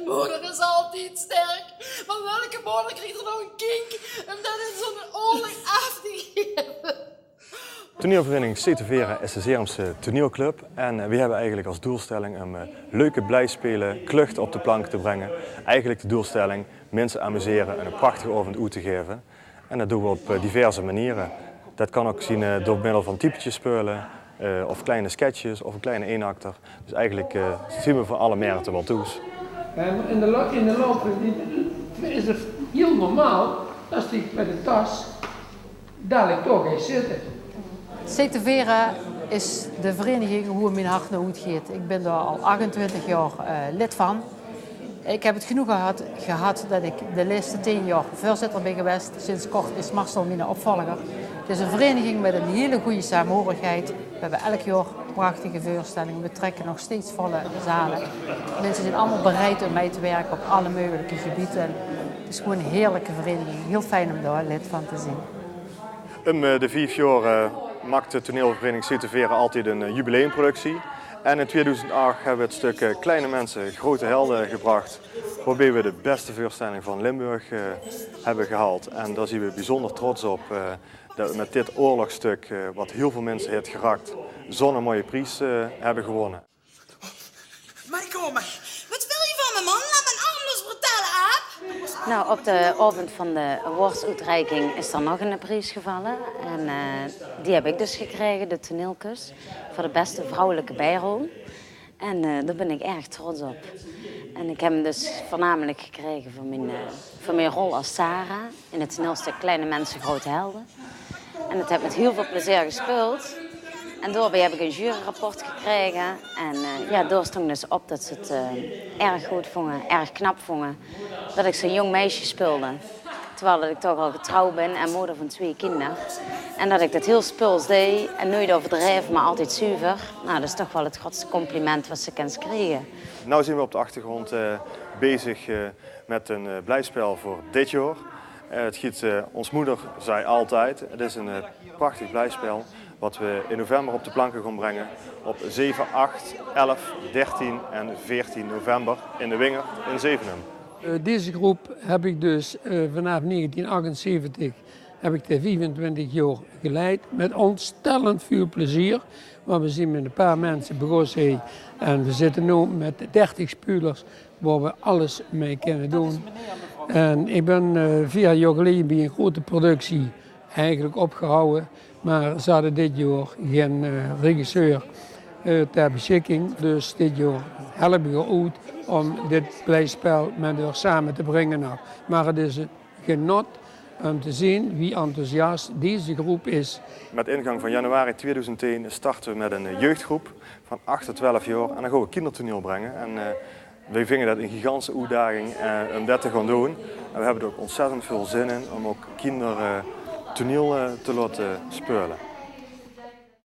moeder is altijd sterk. Maar welke moeder krijgt er nou een kink? En dat is zo'n oorlijk af te geven. Toneelvereniging Setervera is de Zeerumse toneelclub en we hebben eigenlijk als doelstelling om leuke blijspelen, klucht op de plank te brengen. Eigenlijk de doelstelling mensen amuseren en een prachtige avond uit te geven. En dat doen we op diverse manieren. Dat kan ook zien door middel van typetjes spelen, of kleine sketches of een kleine eenakter. Dus eigenlijk zien we voor alle merken wel toes. In de loop is het heel normaal als ik met een tas dadelijk toch eens zitten. Setervera is de vereniging hoe mijn hart naar goed gaat. Ik ben daar al 28 jaar lid van. Ik heb het genoeg gehad dat ik de laatste 10 jaar voorzitter ben geweest. Sinds kort is Marcel mijn opvolger. Het is een vereniging met een hele goede samenhorigheid. We hebben elk jaar prachtige voorstellingen. We trekken nog steeds volle zalen. Mensen zijn allemaal bereid om mee te werken op alle mogelijke gebieden. Het is gewoon een heerlijke vereniging. Heel fijn om daar lid van te zijn. Om de 5 jaar maakt de toneelvereniging Setervera altijd een jubileumproductie. En in 2008 hebben we het stuk Kleine Mensen, Grote Helden gebracht. Waarbij we de beste voorstelling van Limburg hebben gehaald. En daar zijn we bijzonder trots op dat we met dit oorlogsstuk, wat heel veel mensen heeft geraakt, zo'n mooie prijs hebben gewonnen. Marco, wat wil je van me, man? Laat mijn arm los, brutale aap! Nou, op de avond van de awardsuitreiking is er nog een prijs gevallen. En die heb ik dus gekregen, de toneelkus, voor de beste vrouwelijke bijrol. En daar ben ik erg trots op. En ik heb hem dus voornamelijk gekregen voor mijn rol als Sarah in het toneelstuk Kleine Mensen, Grote Helden. En dat heb ik met heel veel plezier gespeeld. En daarbij heb ik een juryrapport gekregen. En ja, daar stond dus op dat ze het erg goed vonden, erg knap vonden. Dat ik zo'n jong meisje speelde. Terwijl ik toch al getrouwd ben en moeder van 2 kinderen. En dat ik dat heel speels deed en nooit overdreven, maar altijd zuiver. Nou, dat is toch wel het grootste compliment wat ze kans kregen. Nu zijn we op de achtergrond bezig met een blijspel voor dit jaar. Het giet, ons moeder zei altijd, het is een prachtig blijspel wat we in november op de planken gaan brengen. Op 7, 8, 11, 13 en 14 november in de Winger in Zevenum. Deze groep heb ik dus vanaf 1978 heb ik de 25 jaar geleid met ontstellend veel plezier. Want we zijn met een paar mensen begonnen en we zitten nu met 30 spelers waar we alles mee kunnen doen. En ik ben 4 jaar geleden bij een grote productie eigenlijk opgehouden. Maar ze hadden dit jaar geen regisseur ter beschikking. Dus dit jaar helpen we uit om dit blijspel met haar samen te brengen. Maar het is een genot om te zien wie enthousiast deze groep is. Met ingang van januari 2010 starten we met een jeugdgroep van 8 tot 12 jaar. En dan gaan we kindertoneel brengen. En wij vinden dat een gigantische uitdaging om dat te gaan doen. En we hebben er ook ontzettend veel zin in om ook kinderen toneel te laten spelen.